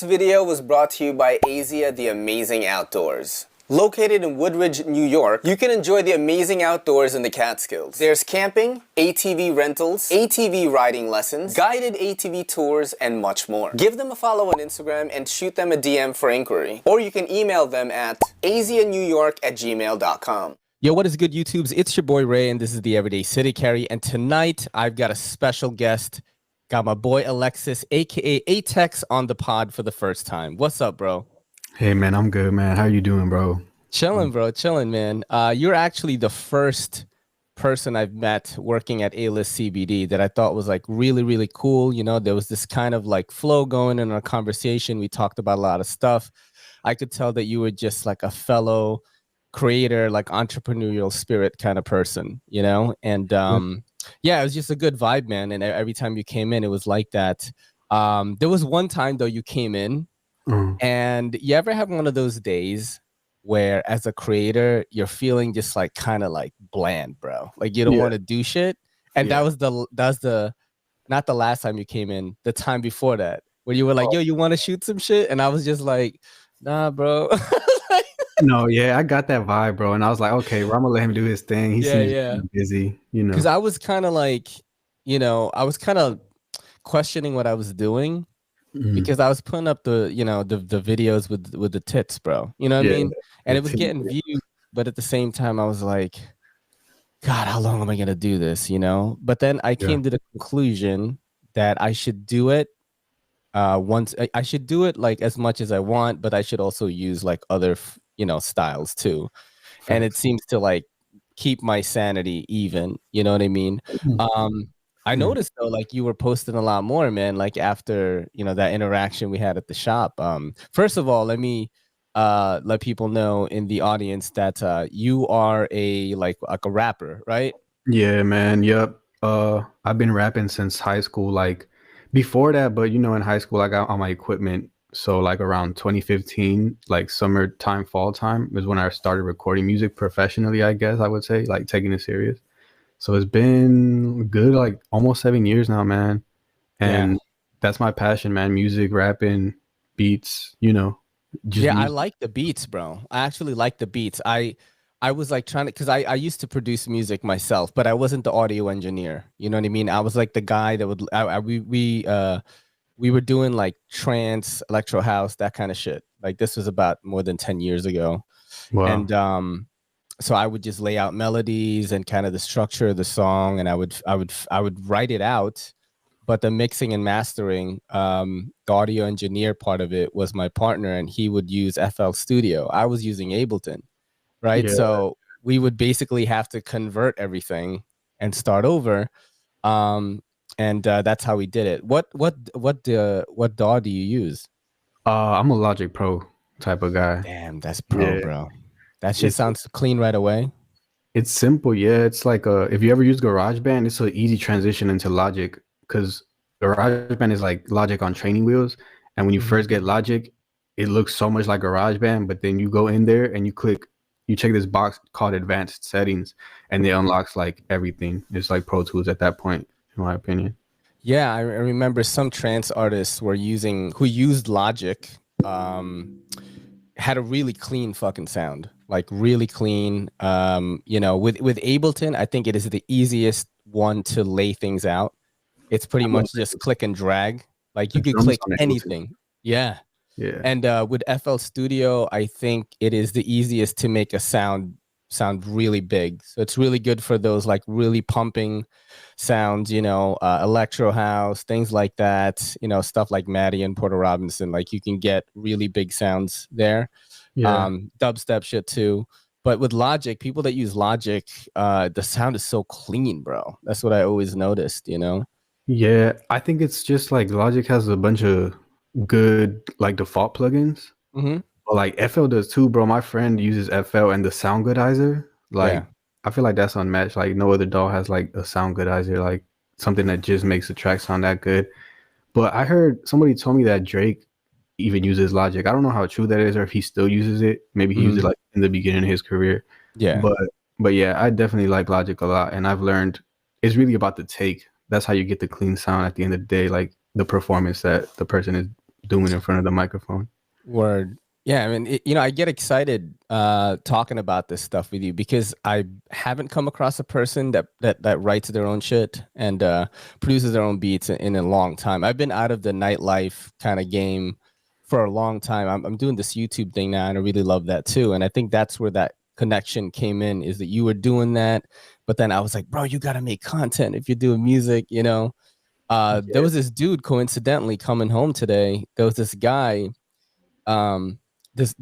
video was brought to you by Asia The Amazing Outdoors. Located in Woodridge, New York, you can enjoy the amazing outdoors in the Catskills. There's camping, ATV rentals, ATV riding lessons, guided ATV tours, and much more. Give them a follow on Instagram and shoot them a DM for inquiry. Or you can email them at asianewyork@gmail.com. Yo, what is good, YouTubes? It's your boy Ray, and this is the Everyday City Carry. And tonight, I've got a special guest. Got my boy Alexis, aka Atex, on the pod for the first time. What's up, bro? Hey, man, I'm good, man. How you doing, bro? Chilling, bro. Chilling, man. You're actually the first person I've met working at A-List CBD that I thought was like really, really cool. You know, there was this kind of like flow going in our conversation. We talked about a lot of stuff. I could tell that you were just like a fellow creator, like entrepreneurial spirit kind of person, you know? And yeah, it was just a good vibe, man. And every time you came in, it was like that. There was one time though you came in and you ever have one of those days where as a creator, you're feeling just like kind of like bland, bro. Like you don't want to do shit. And that was not the last time you came in, the time before that, where you were like, yo, you want to shoot some shit? And I was just like, nah, bro. No, yeah, I got that vibe, bro. And I was like, okay, well, I'm gonna let him do his thing. He seems busy, you know. Because I was kind of like, you know, I was kind of questioning what I was doing. Because I was putting up the, you know, the videos with the tits, bro. You know what I mean? And it was getting views, but at the same time, I was like, God, how long am I gonna do this? You know? But then I came to the conclusion that I should do it once. I should do it like as much as I want, but I should also use like other, you know, styles too. And it seems to like keep my sanity even. You know what I mean? I noticed though, like you were posting a lot more, man, like after, you know, that interaction we had at the shop. First of all, let me let people know in the audience that you are like a rapper, right? Yeah, man. Yep. I've been rapping since high school, like before that, but you know, in high school, I got all my equipment. So like around 2015, like summertime, fall time is when I started recording music professionally, I guess I would say, like taking it serious. So it's been good, like almost 7 years now, man. And that's my passion, man. Music, rapping, beats, you know. I like the beats, bro. I actually like the beats. I was like trying to, because I used to produce music myself, but I wasn't the audio engineer. You know what I mean? I was like the guy that would, we were doing like trance, electro house, that kind of shit. Like this was about more than 10 years ago. Wow. And so I would just lay out melodies and kind of the structure of the song, and I would write it out. But the mixing and mastering, the audio engineer part of it was my partner, and he would use FL Studio. I was using Ableton, right? Yeah. So we would basically have to convert everything and start over. And that's how we did it. What DAW do you use? I'm a Logic Pro type of guy. Damn, that's pro, bro. That shit sounds clean right away. It's simple, yeah. It's like if you ever use GarageBand, it's an easy transition into Logic, because GarageBand is like Logic on training wheels. And when you first get Logic, it looks so much like GarageBand, but then you go in there and you check this box called Advanced Settings, and it unlocks like everything. It's like Pro Tools at that point, in my opinion. Yeah, I remember some trance artists who used Logic, had a really clean fucking sound. Like really clean. You know, with Ableton, I think it is the easiest one to lay things out. It's pretty much just click and drag. Like you can click anything. Yeah. And with FL Studio, I think it is the easiest to make a sound really big. So it's really good for those like really pumping sounds, you know, electro house, things like that, you know, stuff like Maddie and Porter Robinson. Like you can get really big sounds there. Dubstep shit too. But with Logic, people that use Logic, the sound is so clean, bro. That's what I always noticed, you know? Yeah, I think it's just like Logic has a bunch of good like default plugins. But like FL does too, bro. My friend uses FL and the Sound Goodizer. Like I feel like that's unmatched. Like no other DAW has like a Sound Goodizer, like something that just makes the track sound that good. But I heard somebody told me that Drake even uses Logic. I don't know how true that is, or if he still uses it. Maybe he used it like in the beginning of his career. Yeah. But yeah, I definitely like Logic a lot, and I've learned it's really about the take. That's how you get the clean sound at the end of the day, like the performance that the person is doing in front of the microphone. Word. Yeah, I mean, I get excited talking about this stuff with you because I haven't come across a person that writes their own shit and produces their own beats in a long time. I've been out of the nightlife kind of game for a long time. I'm doing this YouTube thing now, and I really love that too. And I think that's where that connection came in, is that you were doing that, but then I was like, bro, you got to make content if you're doing music, There was this dude coincidentally coming home today. There was this guy. This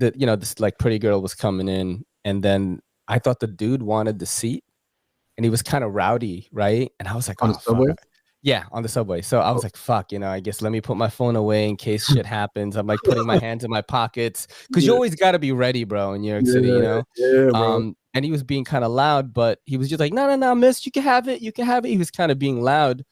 like pretty girl was coming in, and then I thought the dude wanted the seat, and he was kind of rowdy, right? And I was like, on the subway? Fuck. Yeah, on the subway. So I was like, fuck, I guess let me put my phone away in case shit happens. I'm like putting my hands in my pockets because you always got to be ready, bro, in New York City, Yeah, bro. And he was being kind of loud, but he was just like, no, miss, you can have it. He was kind of being loud.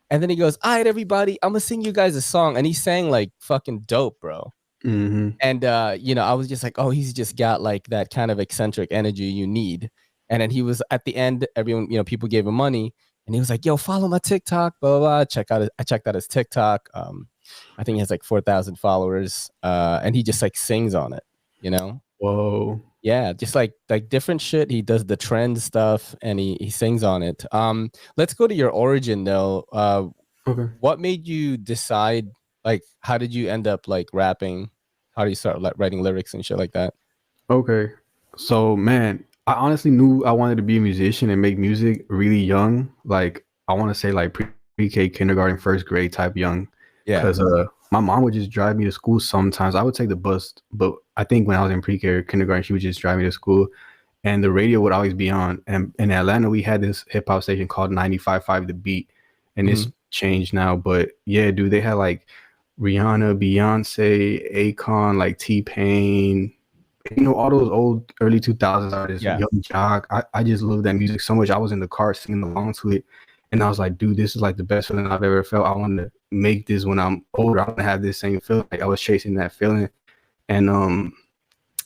And then he goes, all right, everybody, I'm going to sing you guys a song. And he sang like fucking dope, bro. Mm-hmm. And, I was just like, oh, he's just got like that kind of eccentric energy you need. And then he was at the end, everyone, people gave him money. And he was like, yo, follow my TikTok, blah, blah, blah. I checked out his TikTok. I think he has like 4,000 followers. And he just like sings on it, Whoa. Yeah, just like different shit. He does the trend stuff and he sings on it. Let's go to your origin though. Okay. What made you decide, like, how did you end up like rapping? How do you start like writing lyrics and shit like that? Okay. So, man, I honestly knew I wanted to be a musician and make music really young. Like, I want to say like pre-K, kindergarten, first grade type young. Yeah. Because my mom would just drive me to school sometimes. I would take the bus, but I think when I was in pre-K or kindergarten, she would just drive me to school. And the radio would always be on. And in Atlanta, we had this hip-hop station called 95.5 The Beat. And it's changed now. But yeah, dude, they had like Rihanna, Beyonce, Akon, like T-Pain, all those old early 2000s artists, Young Jock. I just love that music so much. I was in the car singing along to it. And I was like, dude, this is like the best feeling I've ever felt. I want to make this when I'm older. I want to have this same feeling. Like I was chasing that feeling. And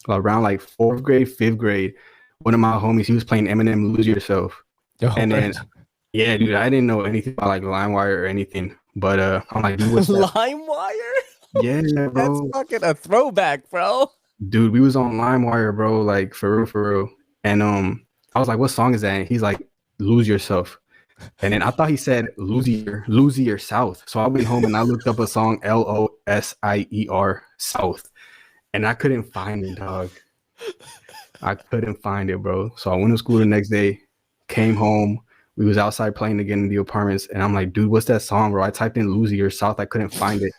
around like 4th grade, 5th grade, one of my homies, he was playing Eminem Lose Yourself. And then, yeah, dude, I didn't know anything about like LimeWire or anything. But I'm like, dude, what's that? LimeWire? Yeah, bro. That's fucking a throwback, bro. Dude, we was on LimeWire, bro, like for real. And I was like, what song is that? And he's like, Lose Yourself. And then I thought he said Losier South. So I went home and I looked up a song Losier South. And I couldn't find it, dog. I couldn't find it, bro. So I went to school the next day, came home. We was outside playing again in the apartments. And I'm like, dude, what's that song, bro? I typed in Losier South. I couldn't find it.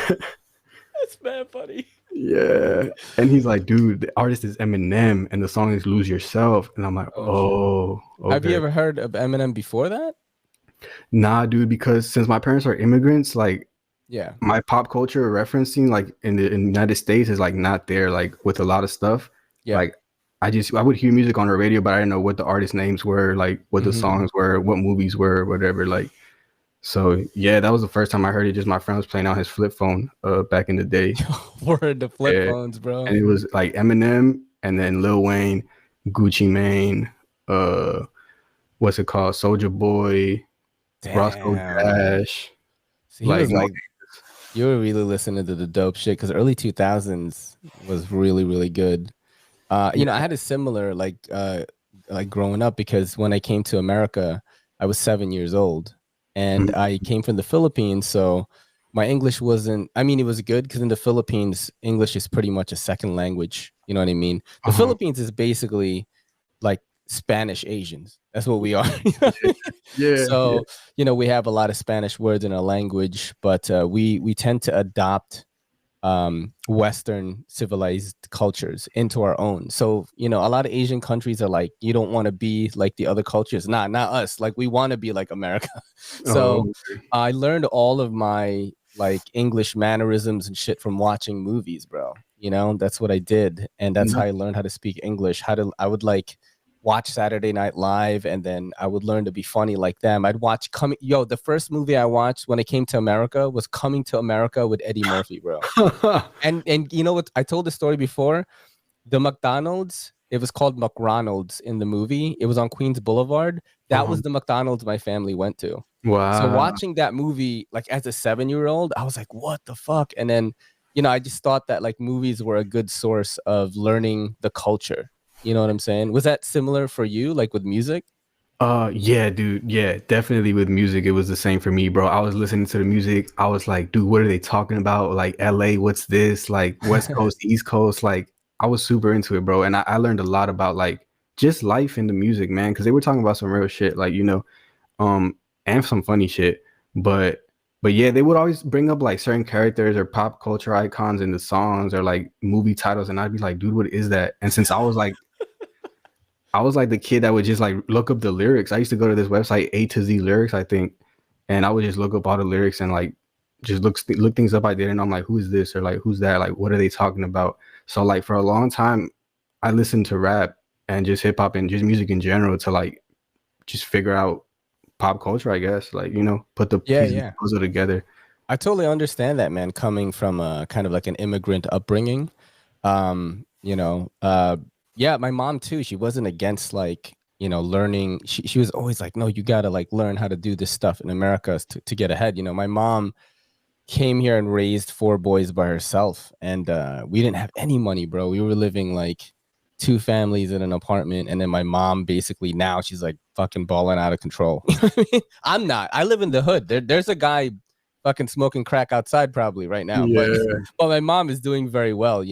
That's bad funny. Yeah. And he's like, dude, the artist is Eminem and the song is Lose Yourself. And I'm like, oh, okay. Have you ever heard of Eminem before that? Nah, dude, because since my parents are immigrants, like, yeah, my pop culture referencing like in the United States is like not there, like with a lot of stuff. Yeah. Like I would hear music on the radio, but I didn't know what the artist names were, like what the songs were, what movies were, whatever. Like, so yeah, that was the first time I heard it. Just my friend was playing on his flip phone back in the day. Word, the flip phones, bro. And it was like Eminem and then Lil Wayne, Gucci Mane, what's it called? Soulja Boy, Roscoe Dash. So he was like, you were really listening to the dope shit because early 2000s was really, really good. I had a similar like growing up because when I came to America, I was 7 years old. And I came from the Philippines, so my English wasn't, it was good because in the Philippines, English is pretty much a second language. You know what I mean? The Philippines is basically like Spanish Asians. That's what we are. Yeah. So, we have a lot of Spanish words in our language, but we tend to adopt Western civilized cultures into our own. So, a lot of Asian countries are like, you don't want to be like the other cultures. Not us. Like, we want to be like America. So I learned all of my like English mannerisms and shit from watching movies, bro. That's what I did. And that's how I learned how to speak English. I would like watch Saturday Night Live, and then I would learn to be funny like them. I'd watch the first movie I watched when I came to America was Coming to America with Eddie Murphy, bro. and you know what? I told the story before. the McDonald's, it was called McRonald's in the movie. It was on Queens Boulevard. That was the McDonald's my family went to. So Wow. watching that movie, like as a 7-year-old, I was like, what the fuck? And then, I just thought that like movies were a good source of learning the culture. You know what I'm saying? Was that similar for you, like with music? Yeah, dude. Yeah, definitely with music, it was the same for me, bro. I was listening to the music. I was like, dude, what are they talking about? Like LA, what's this? Like West Coast, East Coast. Like I was super into it, bro. And I learned a lot about like just life in the music, man. Cause they were talking about some real shit, like, and some funny shit. But yeah, they would always bring up like certain characters or pop culture icons in the songs or like movie titles. And I'd be like, dude, what is that? And since I was like the kid that would just like look up the lyrics. I used to go to this website, A to Z Lyrics, I think, and I would just look up all the lyrics and like just look things up I did, and I'm like, who's this or like who's that? Like, what are they talking about? So like for a long time, I listened to rap and just hip hop and just music in general to like just figure out pop culture, I guess. Like, put the pieces of the puzzle together. I totally understand that, man. Coming from a kind of like an immigrant upbringing, yeah, my mom too. She wasn't against like, learning. She was always like, no, you gotta like learn how to do this stuff in America to get ahead. My mom came here and raised 4 boys by herself, and we didn't have any money, bro. We were living like 2 families in an apartment, and then my mom basically now she's like fucking balling out of control. I'm not. I live in the hood. There's a guy fucking smoking crack outside probably right now. Yeah. But my mom is doing very well,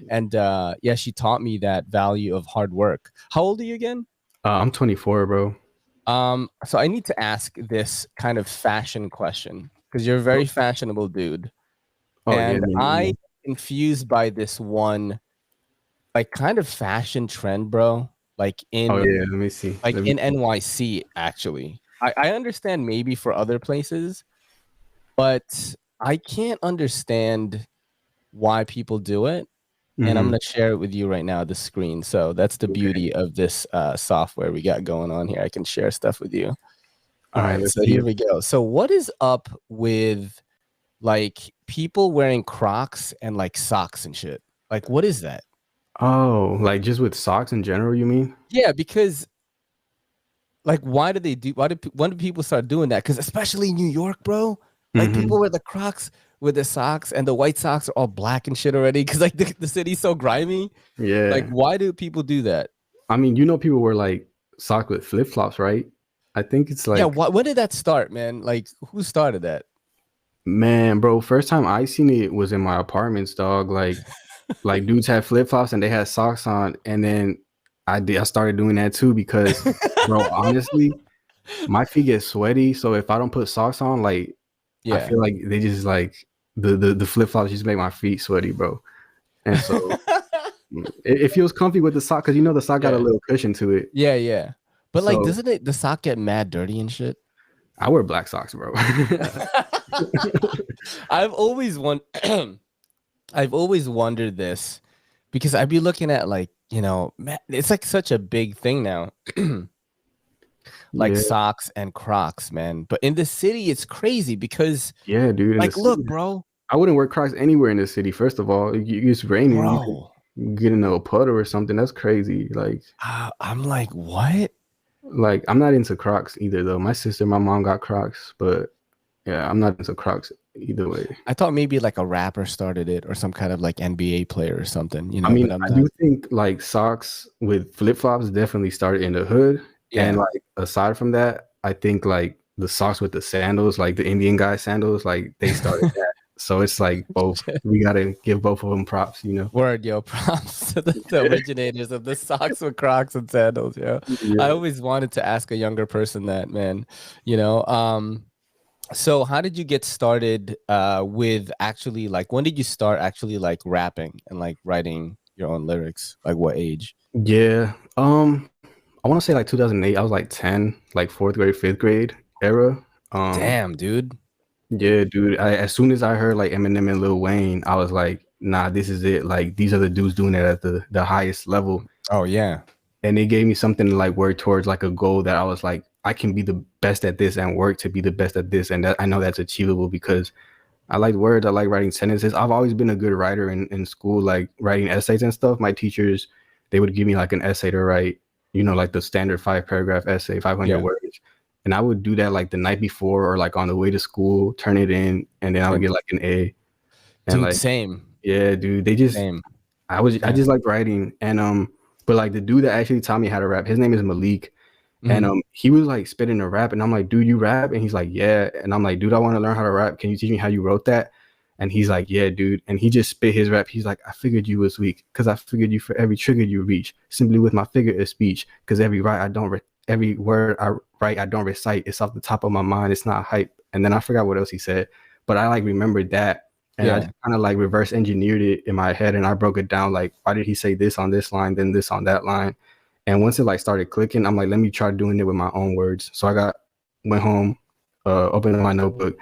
and yeah, she taught me that value of hard work. How old are you again? I'm 24, bro. So I need to ask this kind of fashion question because you're a very fashionable dude. And yeah, I'm confused by this one like kind of fashion trend, bro. Like in let me see. Like in NYC, actually. I understand maybe for other places, but I can't understand why people do it. And I'm going to share it with you right now, the screen. So that's the beauty of this software we got going on here. I can share stuff with you. All right, so here we go. So what is up with like people wearing Crocs and like socks and shit? Like, what is that? Oh, like just with socks in general, you mean? Yeah, because like why do when do people start doing that? Because especially in New York, bro, like people wear the Crocs with the socks, and the white socks are all black and shit already because like the city's so grimy. Yeah. Like, why do people do that? I mean, people wear like socks with flip-flops, right? I think it's like... Yeah, when did that start, man? Like, who started that? Man, bro, first time I seen it was in my apartments, dog. Like dudes had flip-flops and they had socks on, and then I started doing that too because, bro, honestly, my feet get sweaty, so if I don't put socks on, like, I feel like they just like the flip-flops just make my feet sweaty, bro. And so it feels comfy with the sock because the sock got a little cushion to it. Yeah. But like, doesn't the sock get mad dirty and shit? I wear black socks, bro. I've always wondered this because I'd be looking at like, man, it's like such a big thing now. Like socks and Crocs, man. But in the city, it's crazy because dude. Like, look, bro. I wouldn't wear Crocs anywhere in the city. First of all, it's raining. Bro. You get into a puddle or something. That's crazy. Like, I'm like, what? Like, I'm not into Crocs either, though. My sister, my mom got Crocs, but yeah, I'm not into Crocs either way. I thought maybe like a rapper started it or some kind of like NBA player or something. I mean, I do think like socks with flip-flops definitely started in the hood. Yeah. And like aside from that, I think like the socks with the sandals, like the Indian guy sandals, like they started that. So it's like both. We gotta give both of them props, Word, yo, props to the originators of the socks with Crocs and sandals, yo. Yeah. I always wanted to ask a younger person that, man. So how did you get started with actually like when did you start actually like rapping and like writing your own lyrics? Like what age? Yeah. I want to say like 2008. I was like 10, like 4th grade, 5th grade era. Damn, dude. Yeah, dude. As soon as I heard like Eminem and Lil Wayne, I was like, nah, this is it. Like these are the dudes doing it at the highest level. Oh yeah. And it gave me something to like work towards, like a goal that I was like, I can be the best at this and work to be the best at this. And I know that's achievable because I like words. I like writing sentences. I've always been a good writer in school, like writing essays and stuff. My teachers, they would give me like an essay to write, you know, like the standard 5-paragraph essay, 500 words. And I would do that like the night before or like on the way to school, turn it in, and then I would get like an A. And dude, like, same. yeah, dude, they just, I just like writing. And, but like the dude that actually taught me how to rap, his name is Malik. And he was like spitting a rap, and I'm like, dude, you rap? And he's like, yeah. And I'm like, dude, I want to learn how to rap. Can you teach me how you wrote that? And he's like, yeah, dude. And he just spit his rap. He's like, I figured you was weak because I figured you for every trigger you reach, simply with my figure of speech. Because every word I write, I don't recite. It's off the top of my mind. It's not hype. And then I forgot what else he said, but I like remembered that. And I just kind of like reverse engineered it in my head, and I broke it down. Like, why did he say this on this line, then this on that line? And once it like started clicking, I'm like, let me try doing it with my own words. So I went home, opened my notebook,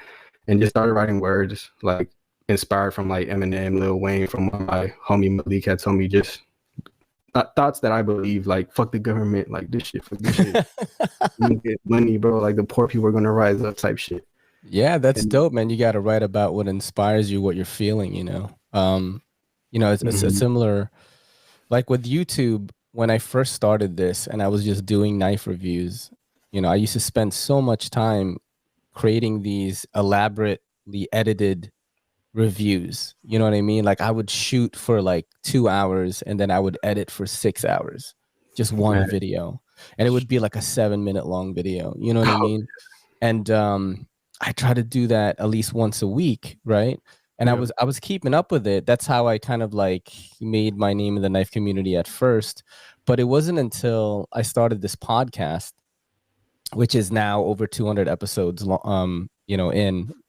and just started writing words like inspired from like Eminem, Lil Wayne, from what my homie Malik had told me, just thoughts that I believe, like fuck the government, like this shit, fuck this shit. You get money, bro. Like the poor people are gonna rise up, type shit. Yeah, that's dope, man. You got to write about what inspires you, what you're feeling. You know, it's a similar, like with YouTube. When I first started this and I was just doing knife reviews, you know, I used to spend so much time creating these elaborately edited reviews. You know what I mean? Like I would shoot for like 2 hours and then I would edit for 6 hours, just one video. And it would be like a 7-minute long video. You know what I mean? And I try to do that at least once a week, right? And I was keeping up with it. That's how I kind of like made my name in the knife community at first. But it wasn't until I started this podcast, which is now over 200 episodes, you know,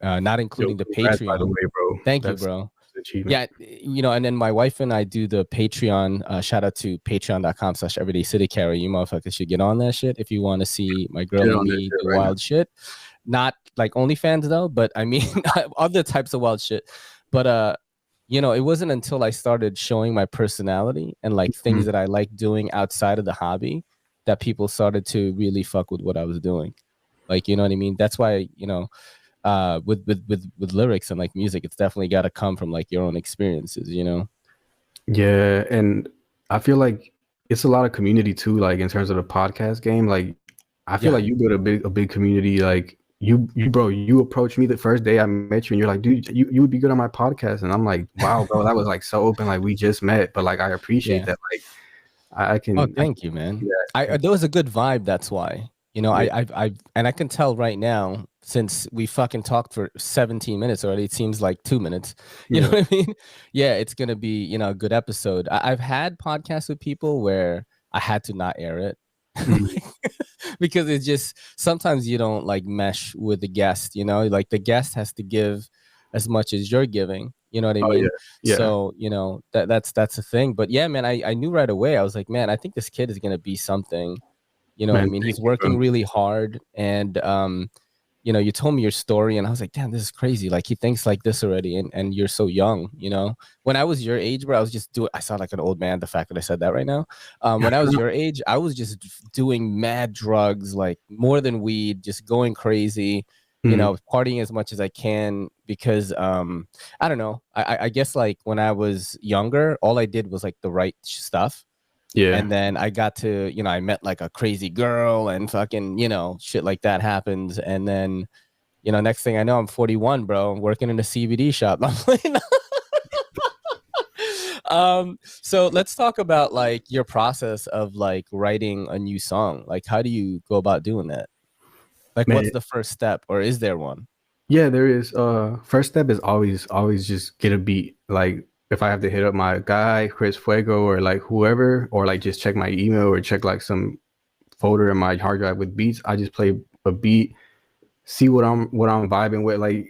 not including the Patreon. By the way, bro. Thank you, bro. Yeah, you know, and then my wife and I do the Patreon. Shout out to patreon.com/everydaycitycarry. You motherfuckers should get on that shit if you want to see my girl and me do wild shit. Not like OnlyFans though, but I mean other types of wild shit. But you know, it wasn't until I started showing my personality and like things that I like doing outside of the hobby that people started to really fuck with what I was doing. Like, you know what I mean? That's why, you know, with lyrics and like music, it's definitely got to come from like your own experiences, you know? Yeah, and I feel like it's a lot of community too, like in terms of the podcast game. Like I feel like you built a big community. Like you approached me the first day I met you and you're like, dude, you would be good on my podcast. And I'm like, wow, bro, that was like so open. Like we just met, but like I appreciate that. Like I can. Oh, thank you, man. There was a good vibe. That's why, you know, and I can tell right now, since we fucking talked for 17 minutes already, it seems like 2 minutes. You know what I mean? Yeah, it's gonna be, you know, a good episode. I've had podcasts with people where I had to not air it. Because it's just sometimes you don't like mesh with the guest, you know, like the guest has to give as much as you're giving, you know what I mean? So, you know, that's the thing. But yeah, man, I knew right away. I was like, man, I think this kid is gonna be something, you know what I mean? He's working really hard. And you know, you told me your story and I was like, damn, this is crazy. Like he thinks like this already, and you're so young, you know. When I was your age, bro, I was just I sound like an old man, the fact that I said that right now. When I was your age, I was just doing mad drugs, like more than weed, just going crazy, you know, partying as much as I can because I don't know. I guess like when I was younger, all I did was like the right stuff. Yeah. And then I got to, you know, I met like a crazy girl and fucking, you know, shit like that happens. And then, you know, next thing I know, I'm 41, bro. I'm working in a CBD shop. So let's talk about like your process of like writing a new song. Like, how do you go about doing that? Like, what's the first step, or is there one? Yeah, there is. First step is always just get a beat. Like, if I have to hit up my guy, Chris Fuego, or like whoever, or like just check my email or check like some folder in my hard drive with beats, I just play a beat, see what I'm vibing with. Like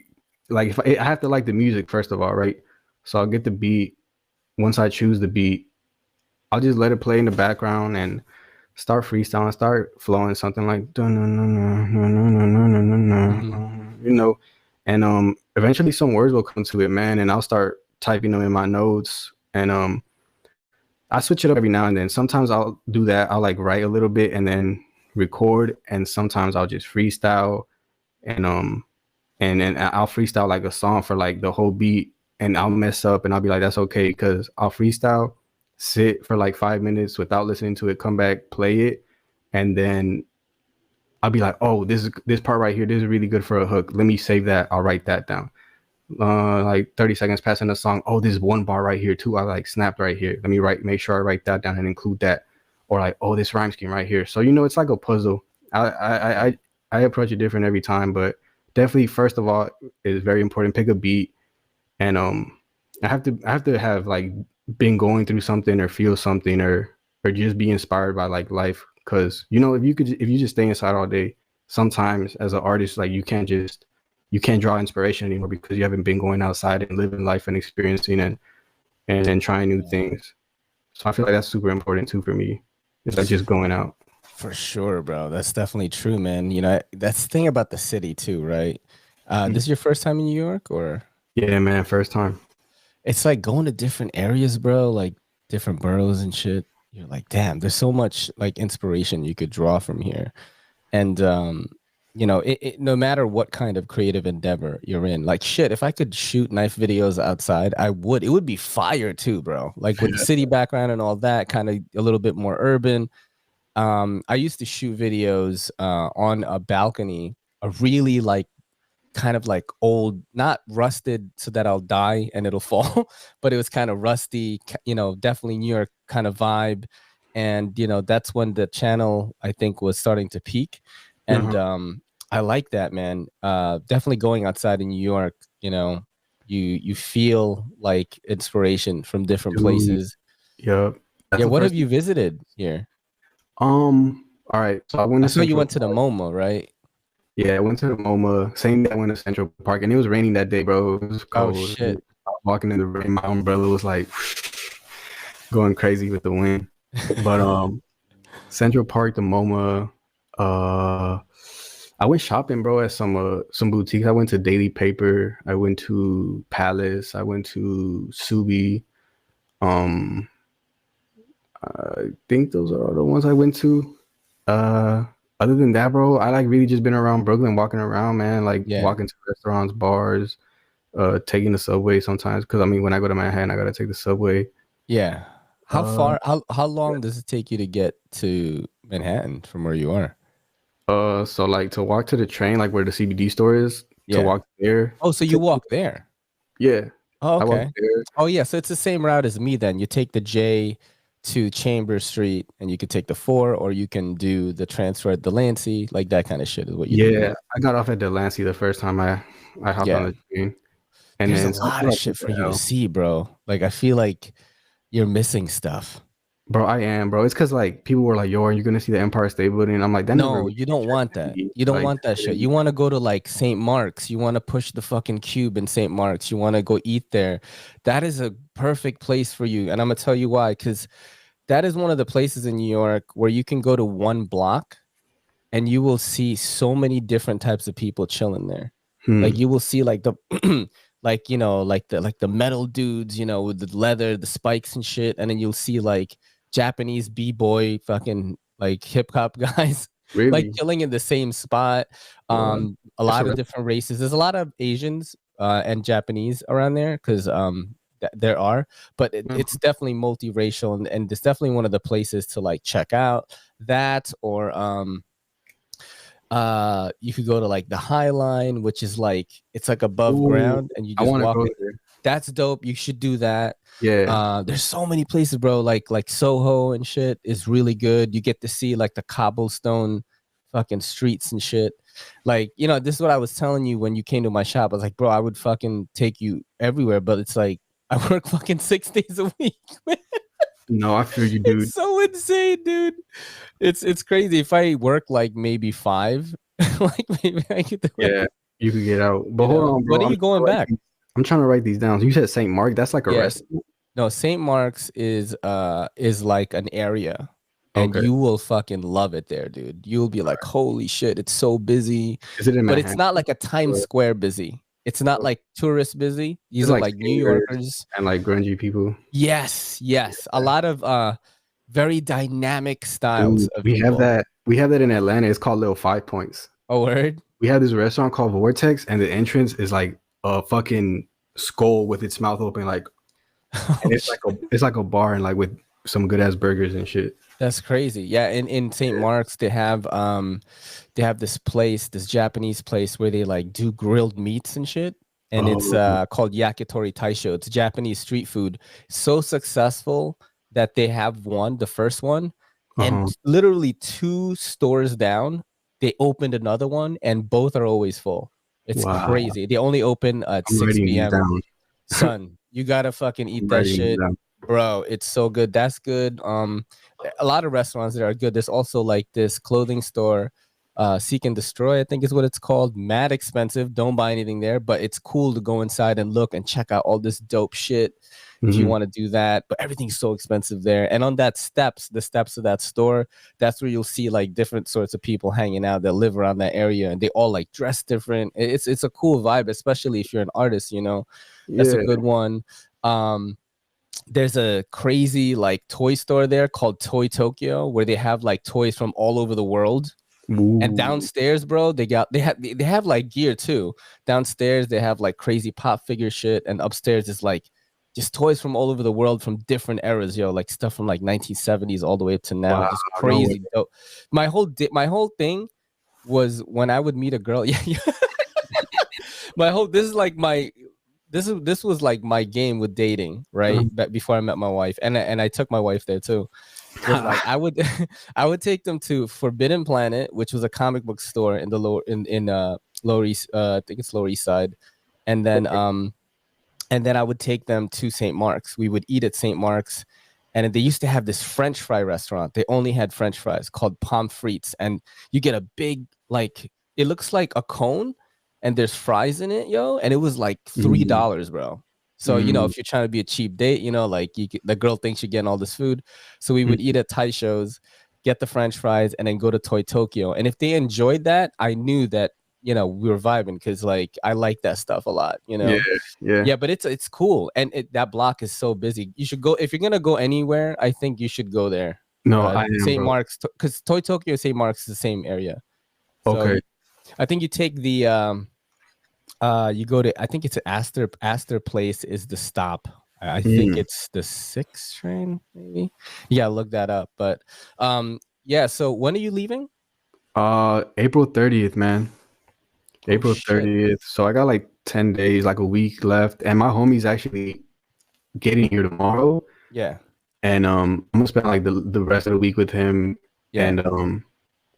if I have to like the music first of all, right? So I'll get the beat. Once I choose the beat, I'll just let it play in the background and start freestyling, start flowing something like, you know, and eventually some words will come to it, man, and I'll start typing them in my notes, and I switch it up every now and then. Sometimes I'll do that. I'll like write a little bit and then record, and sometimes I'll just freestyle, and and then I'll freestyle like a song for like the whole beat, and I'll mess up, and I'll be like, that's okay, because I'll freestyle, sit for like 5 minutes without listening to it, come back, play it, and then I'll be like, oh, this part right here, this is really good for a hook. Let me save that. I'll write that down. Like 30 seconds passing the song. Oh, this one bar right here too. I like snapped right here. Let me make sure I write that down and include that. Or like, oh, this rhyme scheme right here. So it's like a puzzle. I approach it different every time, but definitely first of all, it's very important. Pick a beat, and I have to have like been going through something or feel something or just be inspired by like life. Because if you just stay inside all day, sometimes as an artist, like you can't draw inspiration anymore because you haven't been going outside and living life and experiencing and trying new things. So I feel like that's super important too for me. It's like just going out. For sure, bro. That's definitely true, man. That's the thing about the city too, right? This is your first time in New York, or? Yeah, man, first time. It's like going to different areas, bro, like different boroughs and shit. You're like, damn, there's so much like inspiration you could draw from here. And no matter what kind of creative endeavor you're in, like shit, if I could shoot knife videos outside, I would. It would be fire too, bro. Like with the city background and all that, kind of a little bit more urban. I used to shoot videos on a balcony, a really like kind of like old, not rusted so that I'll die and it'll fall, but it was kind of rusty, definitely New York kind of vibe. And, that's when the channel, I think, was starting to peak. And I like that, man. Definitely going outside in New York, you feel like inspiration from different places. Yep. Yeah. What have you visited here? All right. So I saw you went to the MoMA, right? Yeah, I went to the MoMA. Same day I went to Central Park, and it was raining that day, bro. It was cold. Oh shit! I was walking in the rain. My umbrella was like going crazy with the wind. But Central Park, the MoMA. I went shopping, bro, at some boutiques. I went to Daily Paper. I went to Palace. I went to Subi. I think those are all the ones I went to. Other than that, bro, I like really just been around Brooklyn, walking around, man, like walking to restaurants, bars, taking the subway sometimes. Cause I mean, when I go to Manhattan, I gotta take the subway. Yeah. How long does it take you to get to Manhattan from where you are? So like to walk to the train, like where the CBD store is, to walk there. Oh, so you walk there? Yeah. Oh, okay. Oh yeah, so it's the same route as me then. You take the J to Chambers Street, and you could take the 4, or you can do the transfer at Delancey, like that kind of shit is what you do. Yeah, I got off at Delancey the first time I hopped on the train. And there's a lot of shit for you to see, bro. Like I feel like you're missing stuff. Bro, I am, bro. It's because like people were like, "Yo, are you gonna see the Empire State Building?" And I'm like, "No, you don't want that. You don't want that shit. You want to go to like St. Mark's. You want to push the fucking cube in St. Mark's. You want to go eat there. That is a perfect place for you. And I'm gonna tell you why. Because that is one of the places in New York where you can go to one block, and you will see so many different types of people chilling there. Like you will see like the like the metal dudes, with the leather, the spikes and shit, and then you'll see like Japanese b-boy fucking like hip-hop guys like chilling in the same spot. A lot of different races. There's a lot of Asians and Japanese around there because there are, but it's definitely multiracial, and it's definitely one of the places to like check out that. Or you could go to like the High Line, which is like it's like above ground, and you just walk in there. That's dope. You should do that. Yeah. There's so many places, bro. Like Soho and shit is really good. You get to see like the cobblestone fucking streets and shit. Like, this is what I was telling you when you came to my shop. I was like, bro, I would fucking take you everywhere, but it's like I work fucking 6 days a week. No, I feel you, dude. It's so insane, dude. It's crazy. If I work like maybe 5, like maybe I could do it. You could get out. But hold on, bro. When are you going back? I'm trying to write these down. You said St. Mark. That's like a restaurant? No, St. Mark's is like an area, and you will fucking love it there, dude. You'll be like, holy shit, it's so busy. Is it in But Manhattan? it's not like a Times Square busy. It's not like tourist busy. These are like New Yorkers and like grungy people. Yes. A lot of very dynamic styles. Dude, we have that in Atlanta. It's called Little 5 Points. Oh, word? We had this restaurant called Vortex, and the entrance is like a fucking skull with its mouth open, like, and it's like a bar and like with some good ass burgers and shit. That's crazy. Yeah, in St. Mark's they have this place, this Japanese place where they like do grilled meats and shit. And it's called Yakitori Taisho. It's Japanese street food. So successful that they have the first one, and literally 2 stores down, they opened another one, and both are always full. It's crazy. They only open at 6 p.m. Son, you gotta fucking eat that shit. Bro, it's so good. That's good. A lot of restaurants that are good. There's also like this clothing store, Seek and Destroy, I think is what it's called. Mad expensive. Don't buy anything there, but it's cool to go inside and look and check out all this dope shit if you want to do that. But everything's so expensive there. And on the steps of that store, that's where you'll see like different sorts of people hanging out that live around that area, and they all like dress different. It's a cool vibe, especially if you're an artist, you know. That's a good one. There's a crazy like toy store there called Toy Tokyo, where they have like toys from all over the world. Ooh. And downstairs, bro, they have like gear too. Downstairs they have like crazy pop figure shit, and upstairs is like just toys from all over the world from different eras, yo, like stuff from like 1970s all the way up to now. Just crazy dope. My whole thing was when I would meet a girl. Yeah. This was like my game with dating, right? But before I met my wife, and I took my wife there too. Was like I would take them to Forbidden Planet, which was a comic book store in the Lower East, I think it's Lower East Side, and then I would take them to St. Mark's. We would eat at St. Mark's, and they used to have this French fry restaurant. They only had French fries called pommes frites, and you get a big, like, it looks like a cone, and there's fries in it, yo, and it was like $3, bro. So, you know, if you're trying to be a cheap date, you know, like the girl thinks you're getting all this food. So we would eat at Taisho's, get the French fries, and then go to Toy Tokyo. And if they enjoyed that, I knew that, you know, we were vibing, because like I like that stuff a lot, you know. Yeah, but it's cool, and that block is so busy. You should go if you're gonna go anywhere. I think you should go there. No, St. Mark's, because Toy Tokyo, St. Mark's is the same area. So okay. I think you take the you go to, I think it's Astor Place is the stop. I think it's the 6th train, maybe. Yeah, look that up. But yeah, so when are you leaving? April 30th, man. April 30th. So I got like 10 days, like a week left, and my homie's actually getting here tomorrow. Yeah. And I'm gonna spend like the rest of the week with him. Yeah. And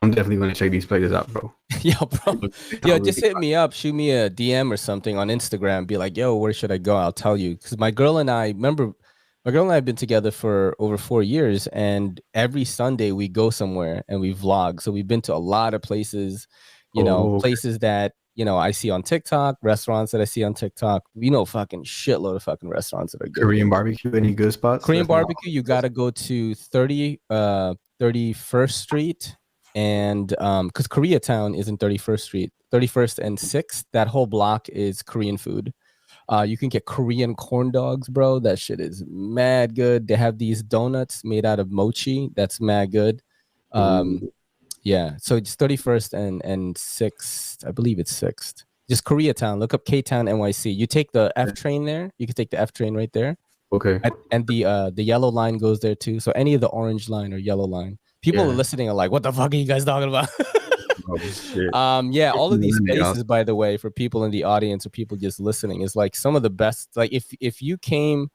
I'm definitely gonna check these places out, bro. Yo, bro. Yo, just hit me up, shoot me a DM or something on Instagram. Be like, yo, where should I go? I'll tell you. Because my girl and I have been together for over 4 years, and every Sunday we go somewhere and we vlog. So we've been to a lot of places, you know, places that, you know, I see on TikTok, restaurants that I see on TikTok. You know, fucking shitload of fucking restaurants that are good. Korean barbecue, any good spots? Korean barbecue, you gotta go to 31st Street. And because Koreatown is in 31st Street, 31st and 6th, that whole block is Korean food. You can get Korean corn dogs, bro. That shit is mad good. They have these donuts made out of mochi. That's mad good. Yeah, so it's 31st and 6th. I believe it's 6th. Just Koreatown. Look up K-Town NYC. You take the F train there. You can take the F train right there. Okay. And the yellow line goes there too. So any of the orange line or yellow line. People are listening are like, what the fuck are you guys talking about? Yeah, all of these places, by the way, for people in the audience or people just listening, is like some of the best. Like if you came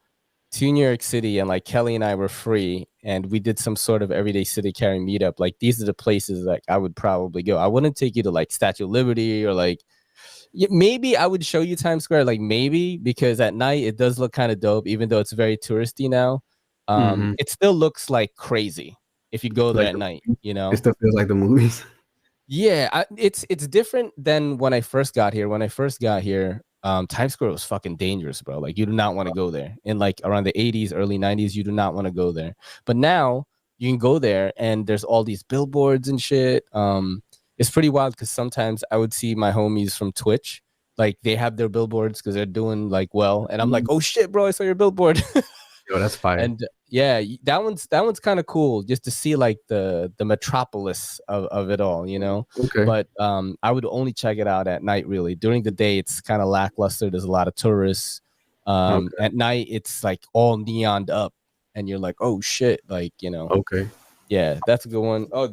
to New York City and like Kelly and I were free and we did some sort of everyday city carry meetup, like these are the places like I would probably go. I wouldn't take you to like Statue of Liberty or like, maybe I would show you Times Square, like maybe, because at night it does look kind of dope, even though it's very touristy now. It still looks like crazy if you go there at night, you know. It still feels like the movies. Yeah, it's different than when I first got here. When I first got here, Times Square was fucking dangerous, bro. Like you do not want to go there. In like around the 80s, early 90s, you do not want to go there. But now you can go there and there's all these billboards and shit. It's pretty wild because sometimes I would see my homies from Twitch, like they have their billboards because they're doing like well, and I'm like, oh shit, bro, I saw your billboard. Yo, that's fire. And Yeah, that one's kind of cool just to see like the metropolis of it all, you know. Okay. But I would only check it out at night. Really, during the day it's kind of lackluster. There's a lot of tourists. At night it's like all neoned up, and you're like, oh shit, like, you know. Okay. Yeah, that's a good one. Oh,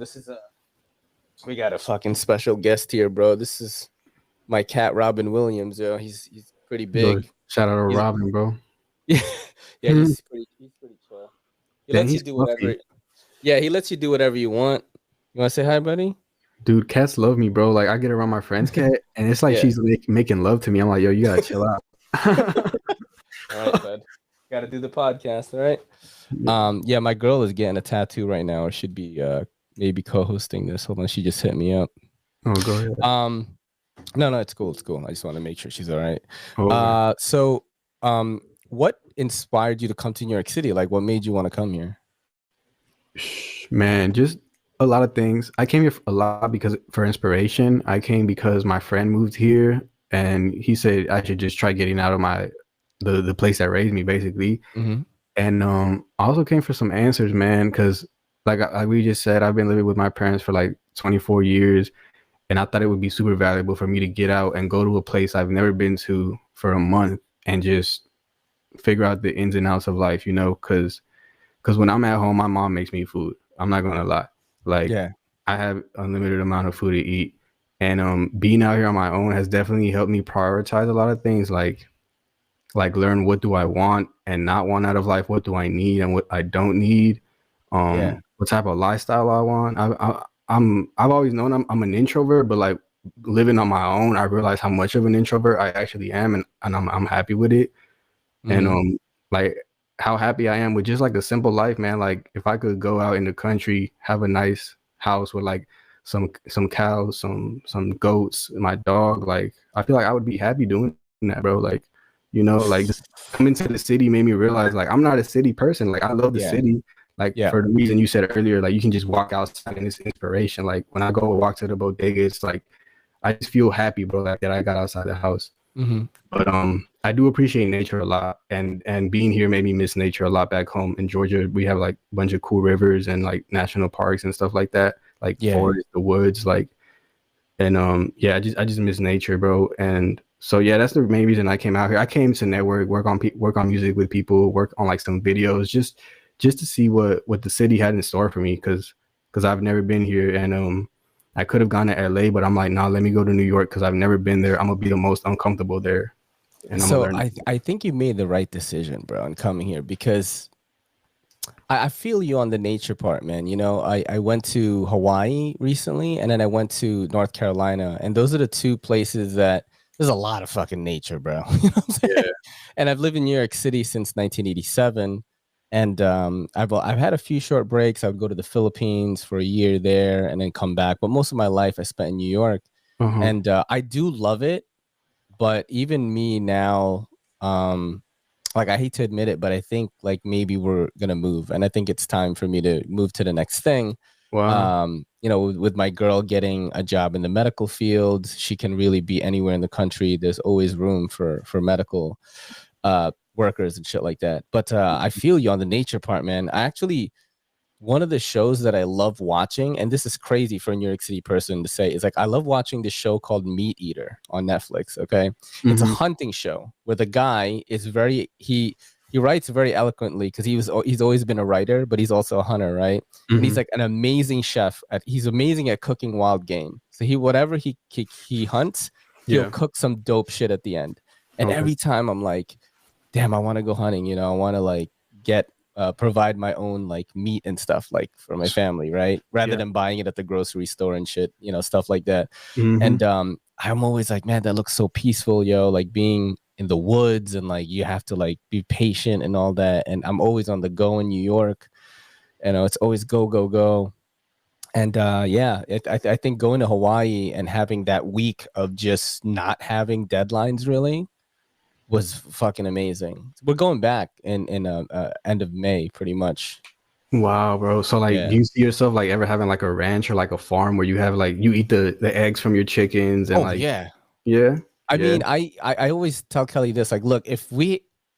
we got a fucking special guest here, bro. This is my cat Robin Williams. Yo, he's pretty big. Shout out to Robin, bro. Yeah, he's pretty chill. He lets you do whatever. Fluffy. Yeah, he lets you do whatever you want. You want to say hi, buddy? Dude, cats love me, bro. Like, I get around my friend's cat, and it's like she's making love to me. I'm like, yo, you gotta chill out. All right, bud. Got to do the podcast, all right? Yeah, my girl is getting a tattoo right now, or should be maybe co-hosting this. Hold on, she just hit me up. Oh, go ahead. No, it's cool. It's cool. I just want to make sure she's all right. Oh, so, what inspired you to come to New York City? Like, what made you want to come here? Man, just a lot of things. I came here a lot because for inspiration. I came because my friend moved here, and he said I should just try getting out of the place that raised me, basically. Mm-hmm. And I also came for some answers, man, because like we just said, I've been living with my parents for like 24 years. And I thought it would be super valuable for me to get out and go to a place I've never been to for a month and just figure out the ins and outs of life, you know, because when I'm at home, my mom makes me food. I'm not going to lie. Like, I have unlimited amount of food to eat. And being out here on my own has definitely helped me prioritize a lot of things, like learn what do I want and not want out of life, what do I need and what I don't need, what type of lifestyle I want. I've always known I'm an introvert, but like living on my own, I realized how much of an introvert I actually am, and I'm happy with it. Mm-hmm. And like how happy I am with just like a simple life, man. Like if I could go out in the country, have a nice house with like some cows, some goats, my dog, like I feel like I would be happy doing that, bro. Like, you know, like just coming to the city made me realize like I'm not a city person. Like I love the city. Like for the reason you said earlier, like you can just walk outside and it's inspiration. Like when I go walk to the bodega, it's like I just feel happy, bro, like that I got outside the house. Mm-hmm. But I do appreciate nature a lot, and being here made me miss nature a lot back home in Georgia. We have like a bunch of cool rivers and like national parks and stuff like that, like forests, the woods, like, and I just miss nature, bro. And so that's the main reason I came out here. I came to network, work on music with people, work on like some videos, just to see what the city had in store for me, because I've never been here, and I could have gone to LA, but I'm like, nah, let me go to New York because I've never been there. I'm gonna be the most uncomfortable there. And so I think you made the right decision, bro, in coming here, because I feel you on the nature part, man. You know, I went to Hawaii recently, and then I went to North Carolina, and those are the two places that there's a lot of fucking nature, bro. You know what I'm saying? Yeah. And I've lived in New York City since 1987. And I've had a few short breaks. I would go to the Philippines for a year there and then come back. But most of my life I spent in New York. And I do love it. But even me now, like I hate to admit it, but I think like maybe we're going to move. And I think it's time for me to move to the next thing. Wow. You know, with my girl getting a job in the medical field, she can really be anywhere in the country. There's always room for medical workers and shit like that. But I feel you on the nature part, man. I actually, one of the shows that I love watching, and this is crazy for a New York City person to say, is like I love watching this show called Meat Eater on Netflix. Okay, it's a hunting show where the guy is he writes very eloquently because he's always been a writer, but he's also a hunter, right? And he's like an amazing chef. He's amazing at cooking wild game. So whatever he hunts, he'll cook some dope shit at the end. And every time I'm like, damn, I want to go hunting, you know, I want to like provide my own like meat and stuff like for my family, right? Rather than buying it at the grocery store and shit, you know, stuff like that. And I'm always like, man, that looks so peaceful, yo, like being in the woods and like you have to like be patient and all that. And I'm always on the go in New York. You know, it's always go, go, go. And I think going to Hawaii and having that week of just not having deadlines really was fucking amazing. We're going back in end of May, pretty much. Wow, bro. So like, do you see yourself like ever having like a ranch or like a farm where you have like you eat the eggs from your chickens and I mean, I always tell Kelly this, like, look, if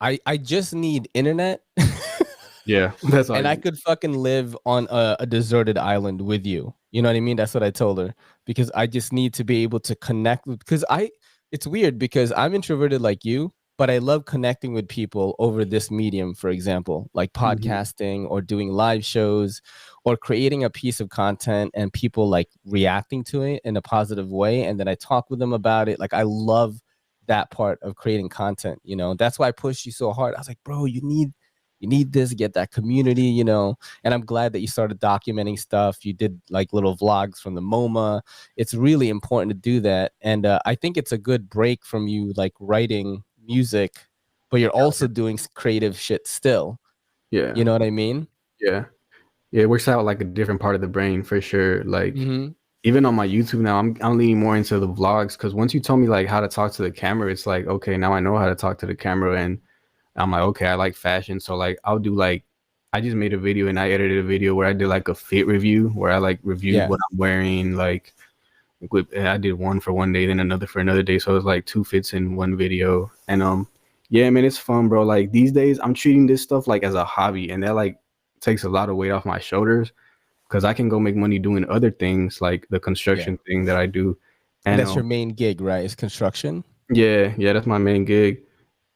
I just need internet Yeah, that's all. And I could fucking live on a deserted island with you. You know what I mean? That's what I told her, because I just need to be able to connect with, because it's weird because I'm introverted like you, but I love connecting with people over this medium, for example, like podcasting or doing live shows or creating a piece of content and people like reacting to it in a positive way. And then I talk with them about it. Like, I love that part of creating content, you know. That's why I pushed you so hard. I was like, bro, you need this, get that community, you know. And I'm glad that you started documenting stuff. You did like little vlogs from the MoMA. It's really important to do that. And I think it's a good break from you like writing music, but you're also doing creative shit still. Yeah. You know what I mean? Yeah. Yeah, it works out like a different part of the brain for sure. Like even on my YouTube now, I'm leaning more into the vlogs, because once you told me like how to talk to the camera, it's like, okay, now I know how to talk to the camera. And I'm like, okay, I like fashion. So like I'll do like, I just made a video and I edited a video where I did like a fit review where I like reviewed what I'm wearing. Like I did one for one day, then another for another day. So it was like 2 fits in one video. And yeah, man, it's fun, bro. Like these days I'm treating this stuff like as a hobby, and that like takes a lot of weight off my shoulders, because I can go make money doing other things like the construction thing that I do. And that's your main gig, right? Is construction? Yeah, that's my main gig.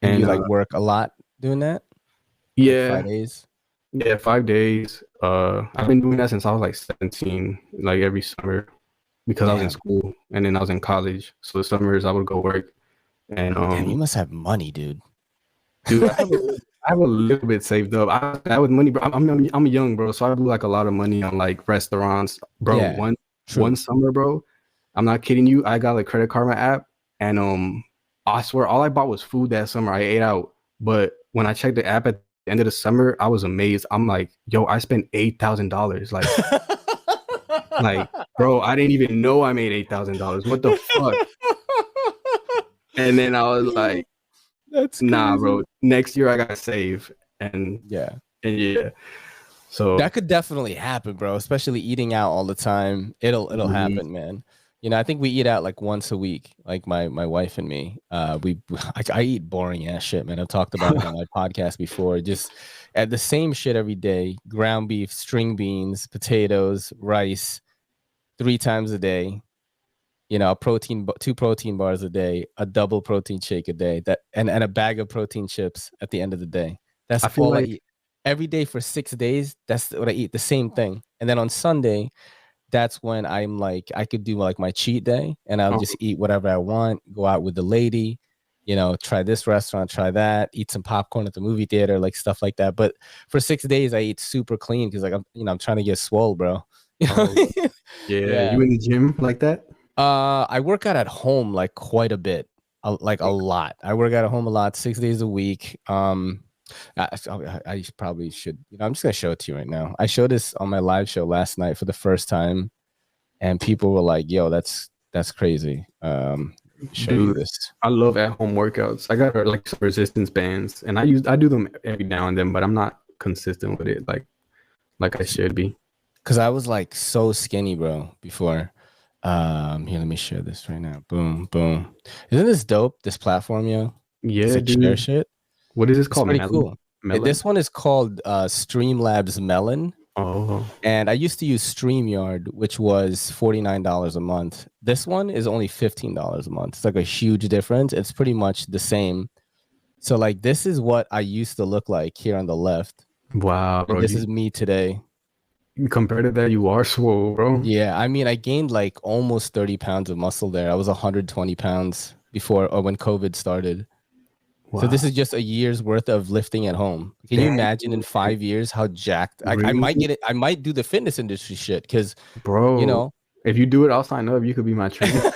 And you like work a lot doing that? Yeah. Like 5 days? Yeah, 5 days. I've been doing that since I was like 17, like every summer, because I was in school and then I was in college. So the summers I would go work. And damn, you must have money, dude. Dude, I have a little bit saved up. I with money, bro. I'm young, bro. So I do like a lot of money on like restaurants, bro. Yeah, one summer, bro. I'm not kidding you. I got a credit karma app, and I swear all I bought was food that summer. I ate out, but when I checked the app at the end of the summer, I was amazed. I'm like, yo, I spent $8,000. Like, like, bro, I didn't even know I made $8,000. What the fuck? And then I was like, that's crazy. Nah, bro. Next year I gotta save. And yeah. So that could definitely happen, bro. Especially eating out all the time. It'll happen, man. You know, I think we eat out like once a week, like my wife and me. I eat boring ass shit, man. I've talked about it on my podcast before. Just at the same shit every day: ground beef, string beans, potatoes, rice, 3 times a day. You know, 2 protein bars a day, a double protein shake a day, and a bag of protein chips at the end of the day. That's all I eat every day for 6 days. That's what I eat, the same thing. And then on Sunday, that's when I'm like, I could do like my cheat day, and I'll just eat whatever I want, go out with the lady, you know, try this restaurant, try that, eat some popcorn at the movie theater, like stuff like that. But for 6 days, I eat super clean because like I'm trying to get swole, bro. Yeah. You in the gym like that? I work out at home like quite a bit, like a lot. I work out at home a lot, 6 days a week. I probably should, you know, I'm just gonna show it to you right now. I showed this on my live show last night for the first time, and people were like, "Yo, that's crazy." Show you this. I love at-home workouts. I got like some resistance bands, and I do them every now and then, but I'm not consistent with it like I should be. Cause I was like so skinny, bro, before. Here, let me share this right now. Boom, boom. Isn't this dope? This platform, yo. Yeah, like share shit. What is this called? Pretty cool. This one is called Streamlabs Melon. Oh. And I used to use StreamYard, which was $49 a month. This one is only $15 a month. It's like a huge difference. It's pretty much the same. So like this is what I used to look like here on the left. Wow, bro. And this is me today. Compared to that, you are swole, bro. Yeah, I mean, I gained like almost 30 pounds of muscle there. I was 120 pounds before or when COVID started. Wow. So this is just a year's worth of lifting at home. Can you imagine in 5 years how jacked I might get it? I might do the fitness industry shit because, bro, you know, if you do it, I'll sign up. You could be my trainer.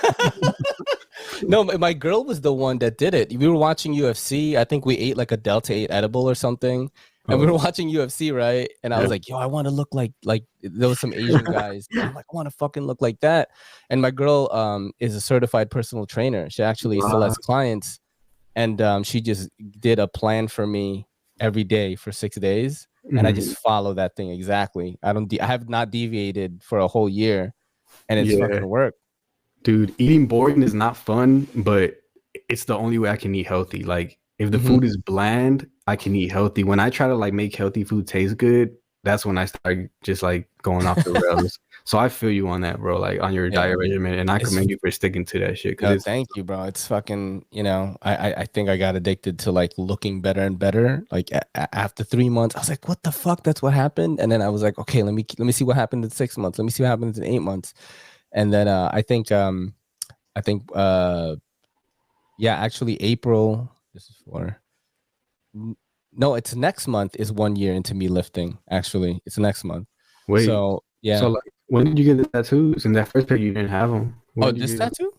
No, my girl was the one that did it. We were watching UFC. I think we ate like a Delta 8 edible or something. And we were watching UFC, right? And I was like, yo, I want to look like there was some Asian guys. I'm like, I want to fucking look like that. And my girl is a certified personal trainer. She actually still has clients. And she just did a plan for me every day for 6 days. And I just follow that thing exactly. I have not deviated for a whole year. And it's fucking work. Dude, eating boring is not fun, but it's the only way I can eat healthy. Like if the food is bland, I can eat healthy. When I try to like make healthy food taste good, that's when I start just like going off the rails. So I feel you on that, bro. Like on your diet regimen, and I commend you for sticking to that shit. No, thank you, bro. It's fucking, I think I got addicted to like looking better and better. Like after 3 months, I was like, what the fuck? That's what happened. And then I was like, okay, let me see what happened in 6 months. Let me see what happens in 8 months. And then I think yeah, actually April. This is for no, it's next month is 1 year into me lifting. Actually, it's next month. Wait, so yeah. So like, when did you get the tattoos? In that first pic, you didn't have them. Oh, this tattoo?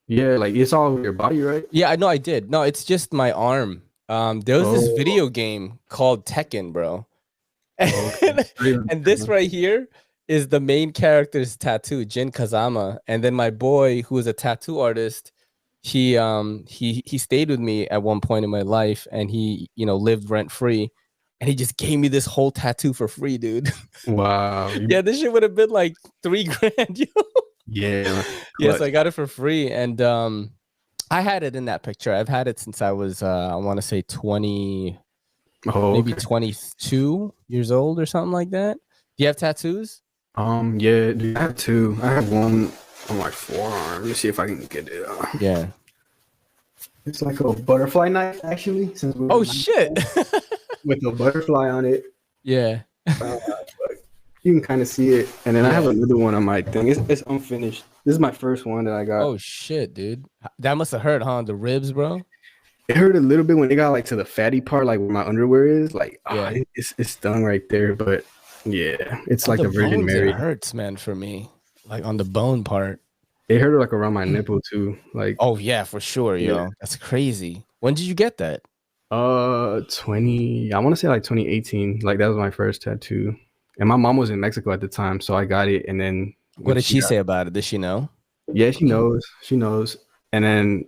Yeah, like it's all over your body, right? Yeah, I know I did. No, it's just my arm. There was this video game called Tekken, bro. And this right here is the main character's tattoo, Jin Kazama. And then my boy, who is a tattoo artist, he stayed with me at one point in my life, and he lived rent free, and he just gave me this whole tattoo for free, dude. Wow. Yeah, this shit would have been like $3,000. Yeah. Yes, I got it for free, and I had it in that picture. I've had it since I was I want to say 20, maybe 22 years old or something like that. Do you have tattoos? Yeah, I have two. I have one on my forearm. Let me see if I can get it. Yeah. It's like a butterfly knife, actually. Since oh shit! With a butterfly on it. Yeah. You can kind of see it, and then I have another one on my thing. It's unfinished. This is my first one that I got. Oh shit, dude! That must have hurt, huh? The ribs, bro. It hurt a little bit when it got like to the fatty part, like where my underwear is. Like, it stung right there. But yeah, it's like the Virgin Mary. It hurts, man, for me. Like on the bone part. It hurt like around my nipple too. Like, oh yeah, for sure, yo. That's crazy. When did you get that? 20. I want to say like 2018. Like that was my first tattoo. And my mom was in Mexico at the time, so I got it. And then what did she say about it? Does she know? Yeah, she knows. She knows. And then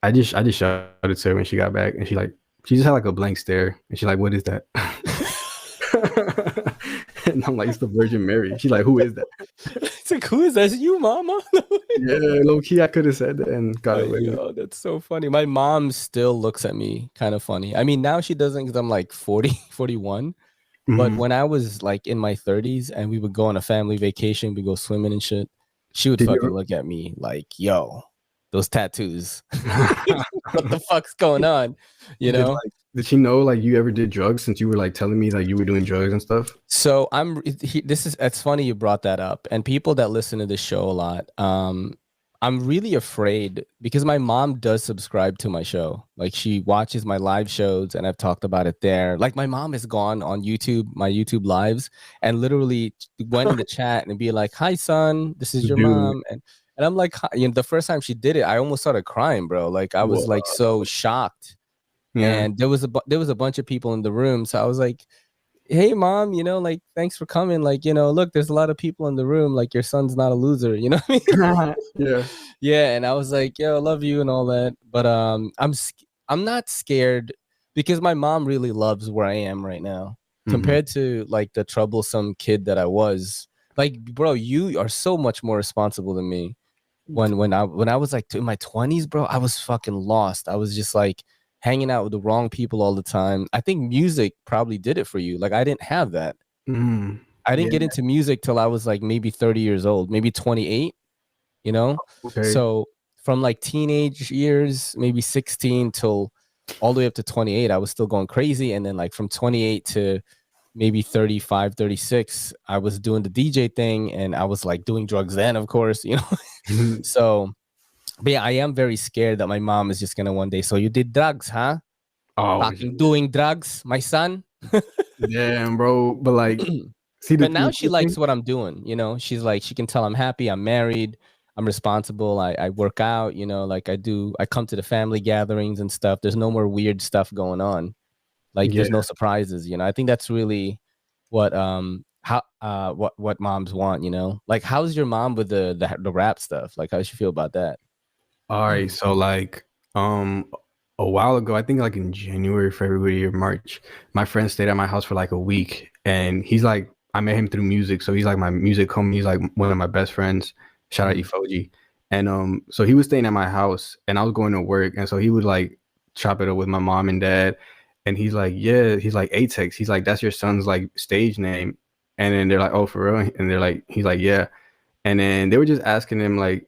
I just showed it to her when she got back, and she just had like a blank stare, and she's like, "What is that?" And I'm like, "It's the Virgin Mary." She's like, "Who is that?" It's like, "Who is that? Is you, mama?" Yeah, low key, I could have said that and got away. Oh, that's so funny. My mom still looks at me kind of funny. I mean, now she doesn't because I'm like 40, 41. But when I was like in my 30s and we would go on a family vacation, we go swimming and shit, she would fucking look at me like, yo, those tattoos. What the fuck's going on? You know? Did she know like you ever did drugs, since you were like telling me like you were doing drugs and stuff? So it's funny you brought that up. And people that listen to this show a lot, I'm really afraid because my mom does subscribe to my show. Like she watches my live shows, and I've talked about it there. Like my mom has gone on YouTube, my YouTube lives, and literally went in the chat and be like, "Hi son, this is your mom." And I'm like, the first time she did it, I almost started crying, bro. Like I was like so shocked. Yeah. And there was a bunch of people in the room. So I was like, "Hey mom, like thanks for coming. Like, look, there's a lot of people in the room. Like your son's not a loser, you know what I mean?" Yeah. Yeah. And I was like, "Yo, I love you," and all that. But I'm not scared because my mom really loves where I am right now compared to like the troublesome kid that I was. Like, bro, you are so much more responsible than me. When I was like in my 20s, bro, I was fucking lost. I was just like hanging out with the wrong people all the time. I think music probably did it for you. Like I didn't have that. I didn't get into music till I was like maybe 30 years old, maybe 28, Okay. So from like teenage years, maybe 16 till all the way up to 28, I was still going crazy. And then like from 28 to maybe 35, 36, I was doing the DJ thing, and I was like doing drugs then, of course, So, but yeah, I am very scared that my mom is just gonna one day, "So you did drugs, huh? Oh, fucking doing drugs, my son." Yeah, bro. But like, but now she likes what I'm doing. She's like, she can tell I'm happy, I'm married, I'm responsible, I work out, like I come to the family gatherings and stuff. There's no more weird stuff going on. Like there's no surprises. I think that's really what what moms want. Like how's your mom with the rap stuff? Like how does she feel about that? All right, so like a while ago, I think like in January, February, or March, my friend stayed at my house for like a week, and he's like, I met him through music, so he's like my music homie. He's like one of my best friends. Shout out Ifoji. And so he was staying at my house, and I was going to work, and so he would like chop it up with my mom and dad. And he's like, yeah, he's like, Atex. He's like, that's your son's like stage name. And then they're like, oh, for real? And they're like, he's like, yeah. And then they were just asking him, like,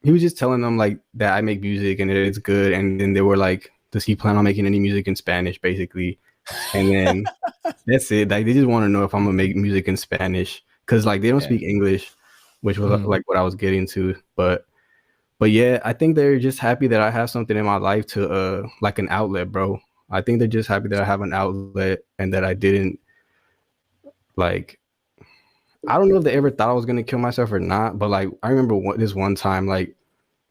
he was just telling them like that I make music and it's good. And then they were like, does he plan on making any music in Spanish, basically? And then that's it. Like, they just want to know if I'm gonna make music in Spanish, because like they don't speak English, which was like what I was getting to. But yeah, I think they're just happy that I have something in my life to like an outlet, bro. I think they're just happy that I have an outlet and that I didn't, like, I don't know if they ever thought I was gonna kill myself or not, but like I remember this one time, like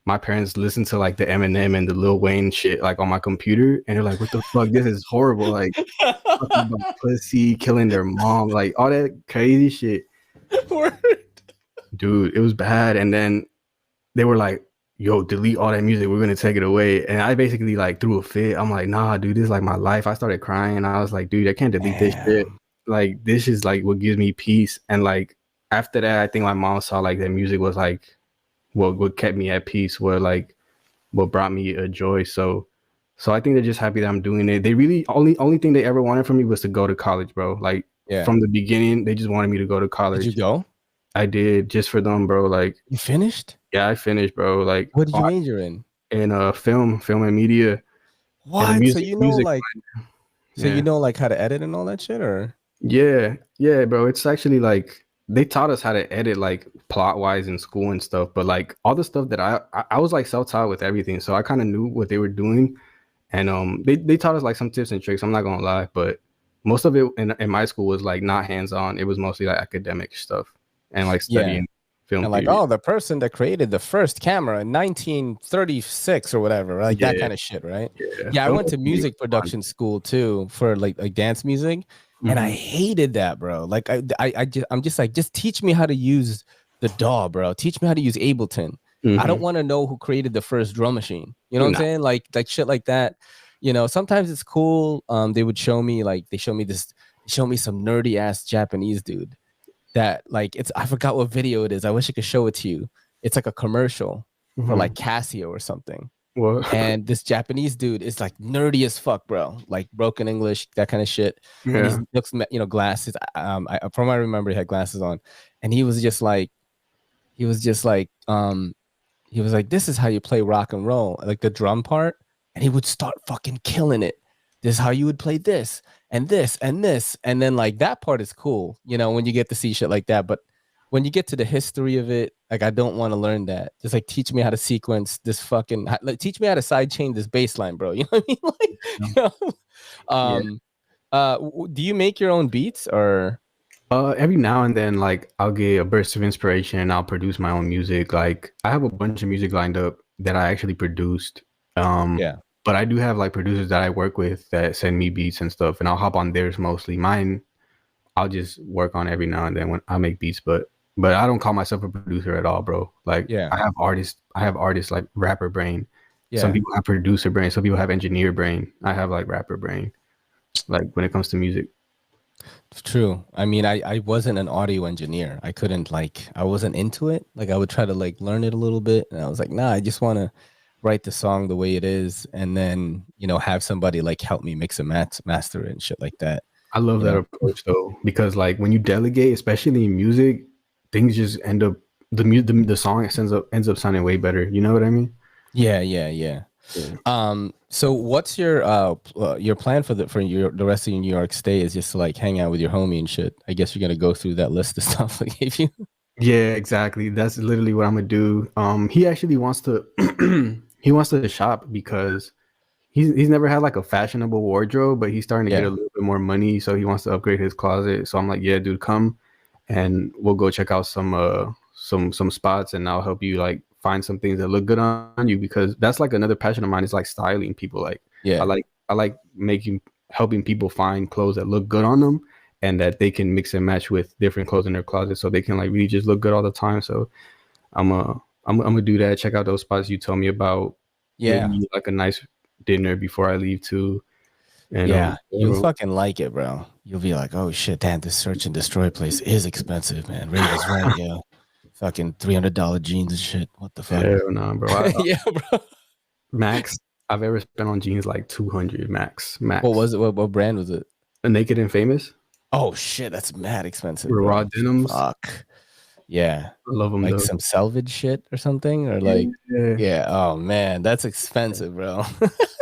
my parents listened to like the Eminem and the Lil Wayne shit like on my computer, and they're like, "What the fuck? This is horrible!" Like talking about pussy, killing their mom, like all that crazy shit. Word. Dude, it was bad. And then they were like, yo, delete all that music, we're gonna take it away. And I basically like threw a fit. I'm like, nah, dude, this is like my life. I started crying, and I was like, dude, I can't delete this shit. Like, this is like what gives me peace. And like after that, I think my mom saw like that music was like what kept me at peace, what brought me a joy. So I think they're just happy that I'm doing it. They really only thing they ever wanted from me was to go to college, bro. Like from the beginning, they just wanted me to go to college. Did you go? I did, just for them, bro. Like, you finished? Yeah, I finished, bro. Like, what did you major in? In film and media. What? Music, so you know like you know like how to edit and all that shit, or? Yeah, bro. It's actually like they taught us how to edit like plot wise in school and stuff, but like all the stuff that I was like self-taught with everything, so I kind of knew what they were doing. And they taught us like some tips and tricks, I'm not gonna lie, but most of it in my school was like not hands-on. It was mostly like academic stuff and like studying film. And like, oh, the person that created the first camera in 1936 or whatever, like that kind of shit, right? I went to music production school too for like dance music, and I hated that, bro. Like I'm just like, just teach me how to use the DAW, bro. Teach me how to use Ableton. I don't want to know who created the first drum machine. You know what I'm saying? Like shit like that. You know, sometimes it's cool. They would show me they show me some nerdy ass Japanese dude that like I forgot what video it is. I wish I could show it to you. It's like a commercial for like Casio or something. What? And this Japanese dude is like nerdy as fuck, bro. Like broken English, that kind of shit. Yeah. And he looks, glasses. From what I remember, he had glasses on, and he was like, this is how you play rock and roll, like the drum part. And he would start fucking killing it. This is how you would play this and this and this. And then like that part is cool, you know, when you get to see shit like that. But when you get to the history of it, like I don't want to learn that. Just like teach me how to sequence this fucking, like teach me how to sidechain this bass line, bro. You know what I mean? Like, do you make your own beats or? Every now and then, like I'll get a burst of inspiration and I'll produce my own music. Like I have a bunch of music lined up that I actually produced. But I do have like producers that I work with that send me beats and stuff, and I'll hop on theirs mostly. Mine, I'll just work on every now and then when I make beats, but I don't call myself a producer at all, bro. Like I have artists like rapper brain. Some people have producer brain, some people have engineer brain. I have like rapper brain, like when it comes to music. It's true. I mean, I wasn't an audio engineer. I couldn't I wasn't into it. Like I would try to like learn it a little bit, and I was like, nah, I just want to write the song the way it is, and then have somebody like help me mix and master it and shit like that. I love that approach though, because like when you delegate, especially in music, things just end up the song ends up sounding way better. You know what I mean? Yeah. So what's your plan for the rest of your New York stay? Is just to like hang out with your homie and shit? I guess you're gonna go through that list of stuff I gave you. Yeah, exactly. That's literally what I'm gonna do. He actually wants to shop because he's never had like a fashionable wardrobe, but he's starting to get a little bit more money, so he wants to upgrade his closet. So I'm like, yeah, dude, come and we'll go check out some spots, and I'll help you like find some things that look good on you, because that's like another passion of mine, is like styling people. Like I like helping people find clothes that look good on them and that they can mix and match with different clothes in their closet, so they can like really just look good all the time. So I'm gonna do that. Check out those spots you told me about. Maybe like a nice dinner before I leave too. And you'll fucking like it, bro. You'll be like, oh shit, damn, this search and destroy place is expensive, man. Ray was right, yeah. Fucking $300 jeans and shit. What the fuck? Hell no, bro. Yeah, bro. Max I've ever spent on jeans like 200 max. What was it? What brand was it? The Naked and Famous. Oh shit, that's mad expensive, Or raw bro. denims. Fuck. Yeah. I love them Like though. some salvage shit or something, or like, Yeah. Oh man, that's expensive, bro.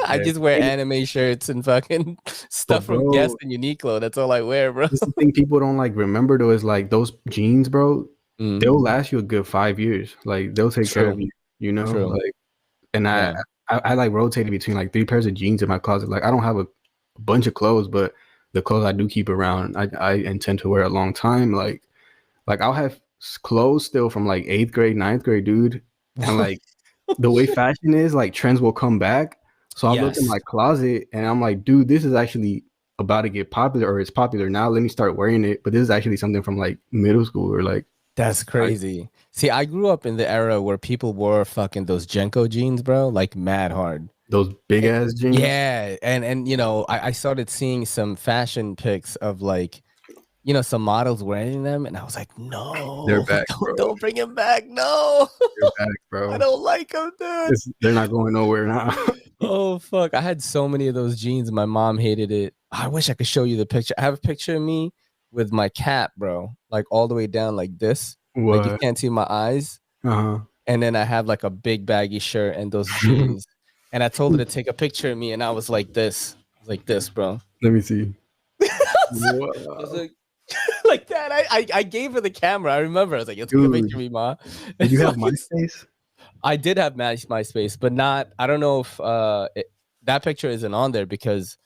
I just wear anime shirts and fucking stuff from Guess and Uniqlo. That's all I wear, bro. This is the thing people don't like remember though is like those jeans, bro. They'll last you a good 5 years. Like they'll take care of you, you know. Like, and I like rotated between like 3 pairs of jeans in my closet. Like I don't have a bunch of clothes, but the clothes I do keep around, I intend to wear a long time. Like I'll have clothes still from like 8th grade, 9th grade, dude. And like the way fashion is, like trends will come back. So I look in my closet and I'm like, dude, this is actually about to get popular, or it's popular now. Let me start wearing it. But this is actually something from like middle school or like. That's crazy. See, I grew up in the era where people wore fucking those Jenko jeans, bro, like mad hard. Those big ass jeans. Yeah, and you know, I started seeing some fashion pics of like, you know, some models wearing them, and I was like, no, they're back. Don't bring them back. No, they're back, bro. I don't like them, dude. They're not going nowhere now. Oh fuck! I had so many of those jeans. My mom hated it. I wish I could show you the picture. I have a picture of me with my cap, bro, like all the way down like this. What? Like you can't see my eyes. And then I have like a big baggy shirt and those jeans. And I told her to take a picture of me, and I was like this, bro. Let me see. I was like that. I gave her the camera. I remember. I was like, "Yo, take a picture of me, ma." Did you have MySpace? I did have MySpace, but not. I don't know if that picture isn't on there because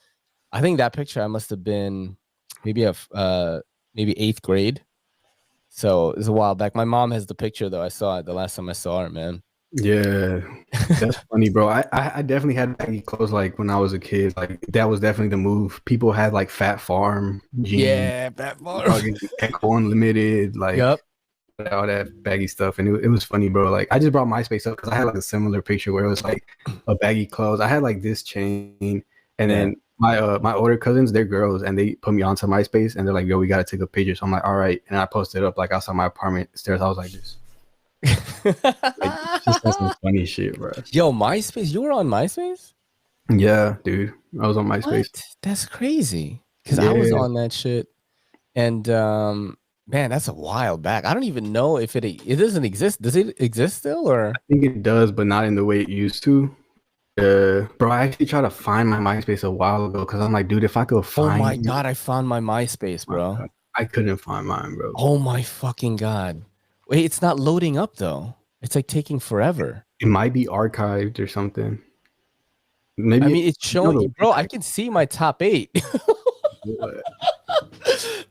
I think that picture I must have been maybe maybe 8th grade. So it's a while back. My mom has the picture though. I saw it the last time I saw her, man. Yeah, that's funny, bro. I definitely had baggy clothes like when I was a kid. Like that was definitely the move. People had like Fat Farm jeans. Yeah, Fat Farm. Echo Unlimited, like all that baggy stuff. And it was funny, bro. Like I just brought MySpace up because I had like a similar picture where it was like a baggy clothes. I had like this chain, and then my older cousins, they're girls, and they put me onto MySpace, and they're like, "Yo, we gotta take a picture." So I'm like, "All right," and I posted up like outside my apartment stairs. I was like this. Like, just some funny shit, bro. Yo, MySpace, you were on MySpace? Yeah, dude, I was on MySpace. What? That's crazy because I was on that shit, and man, that's a while back. I don't even know if it doesn't exist. Does it exist still, or? I think it does, but not in the way it used to. Bro, I actually tried to find my MySpace a while ago because I'm like, dude, if I could find. Oh my god, I found my MySpace, bro. I couldn't find mine, bro. Oh my fucking god. Wait, it's not loading up though. It's like taking forever. It might be archived or something. Maybe I mean, it's showing, bro. I can see my top 8.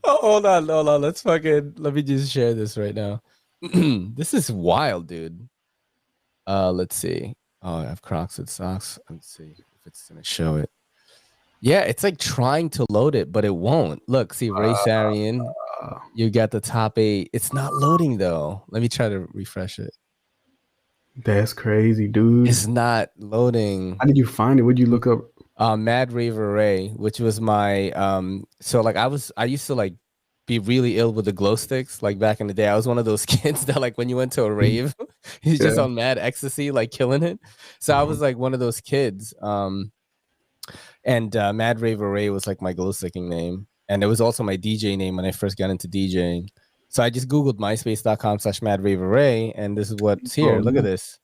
Oh, hold on. Let me just share this right now. This is wild, dude. Let's see. Oh, I have Crocs and socks. Let's see if it's gonna show it. Yeah, it's like trying to load it, but it won't. Look, see, Sarion. You got the top 8. It's not loading though. Let me try to refresh it. That's crazy, dude. It's not loading. How did you find it? What'd you look up? Mad Raver Ray, which was my so like I used to like be really ill with the glow sticks like back in the day. I was one of those kids that like when you went to a rave, he's just on mad ecstasy, like killing it. So I was like one of those kids. And Mad Raver Ray was like my glow sticking name. And it was also my DJ name when I first got into DJing. So I just Googled myspace.com/Mad Raver Ray, and this is what's here. Look at this.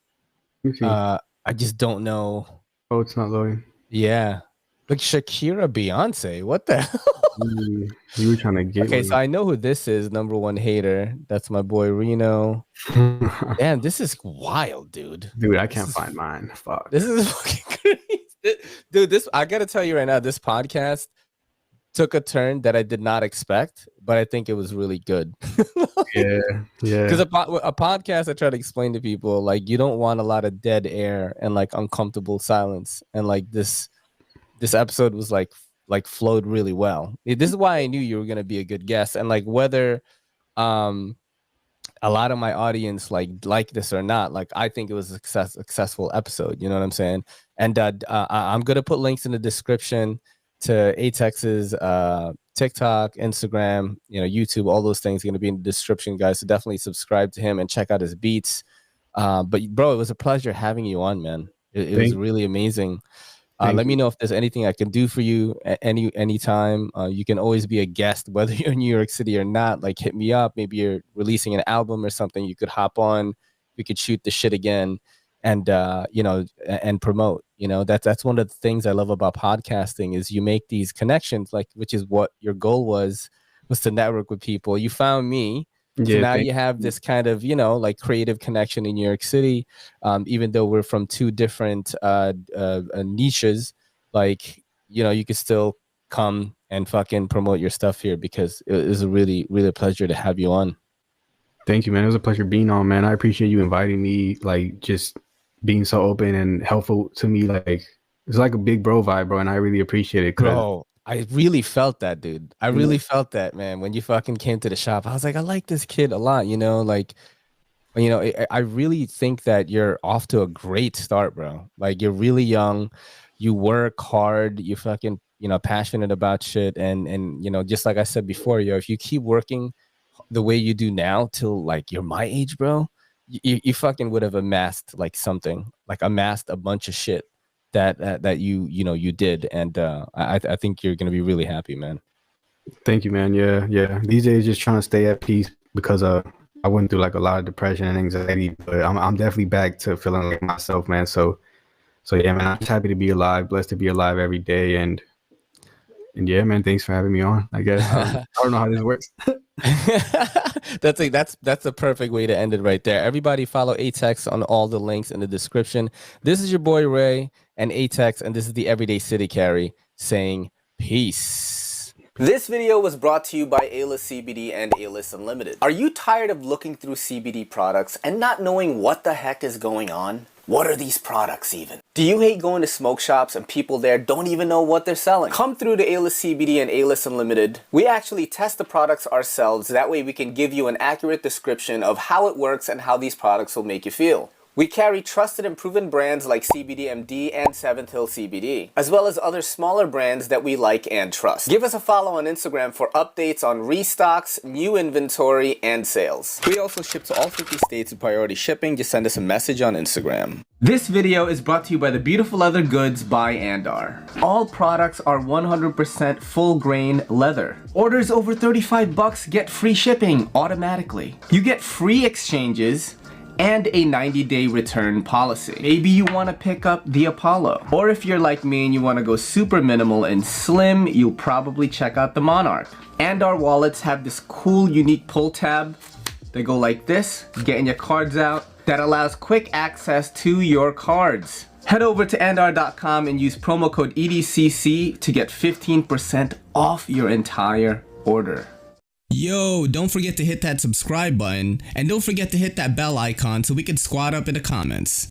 I just don't know. Oh, it's not loading. Yeah. Like Shakira, Beyonce. What the hell? You were trying to get Okay, so I know who this is. #1 hater. That's my boy Reno. Damn, this is wild, dude. Dude, I can't find mine. Fuck. This is fucking crazy. Dude, this I gotta tell you right now, this podcast took a turn that I did not expect, but I think it was really good. Yeah. Because a podcast, I try to explain to people, like, you don't want a lot of dead air and like uncomfortable silence. And like this episode was like flowed really well. This is why I knew you were gonna be a good guest. And like whether a lot of my audience like this or not, like I think it was a successful episode. You know what I'm saying? And I'm gonna put links in the description to Atex's TikTok, Instagram, YouTube, all those things are going to be in the description, guys. So definitely subscribe to him and check out his beats. But bro, it was a pleasure having you on, man. It was really amazing. Let me know if there's anything I can do for you at any time. You can always be a guest, whether you're in New York City or not. Like, hit me up. Maybe you're releasing an album or something. You could hop on. We could shoot the shit again, and and promote. That's one of the things I love about podcasting is you make these connections, like, which is what your goal was to network with people. You found me. So now you have this kind of, like, creative connection in New York City, even though we're from two different niches. Like, you could still come and fucking promote your stuff here, because it is a really, really pleasure to have you on. Thank you, man. It was a pleasure being on, man. I appreciate you inviting me, like, just being so open and helpful to me. Like, it's like a big bro vibe, bro, and I really appreciate it. Bro, I really felt that, dude. I really felt that, man. When you fucking came to the shop, I was like, I like this kid a lot, like, I really think that you're off to a great start, bro. Like, you're really young, you work hard, you fucking, passionate about shit. And just like I said before, if you keep working the way you do now till, like, you're my age, bro, you fucking would have amassed, like, something, like, amassed a bunch of shit that you did, and I think you're gonna be really happy, man. Thank you, man. Yeah. These days, just trying to stay at peace, because I went through, like, a lot of depression and anxiety, but I'm definitely back to feeling like myself, man. So yeah, man. I'm just happy to be alive, blessed to be alive every day, and yeah, man. Thanks for having me on. I guess I don't know how this works. That's a perfect way to end it right there. Everybody follow Atex on all the links in the description. This is your boy Ray and Atex, and this is the Everyday City Carry saying peace. This video was brought to you by A-List CBD and A-List Unlimited. Are you tired of looking through CBD products and not knowing what the heck is going on? What are these products even? Do you hate going to smoke shops and people there don't even know what they're selling? Come through to A-List CBD and A-List Unlimited. We actually test the products ourselves. That way we can give you an accurate description of how it works and how these products will make you feel. We carry trusted and proven brands like CBDMD and 7th Hill CBD, as well as other smaller brands that we like and trust. Give us a follow on Instagram for updates on restocks, new inventory, and sales. We also ship to all 50 states with priority shipping. Just send us a message on Instagram. This video is brought to you by the Beautiful Leather Goods by Andar. All products are 100% full grain leather. Orders over $35 get free shipping automatically. You get free exchanges and a 90-day return policy. Maybe you want to pick up the Apollo. Or if you're like me and you want to go super minimal and slim, you'll probably check out the Monarch. And our wallets have this cool, unique pull tab. They go like this, getting your cards out. That allows quick access to your cards. Head over to andar.com and use promo code EDCC to get 15% off your entire order. Yo, don't forget to hit that subscribe button, and don't forget to hit that bell icon so we can squad up in the comments.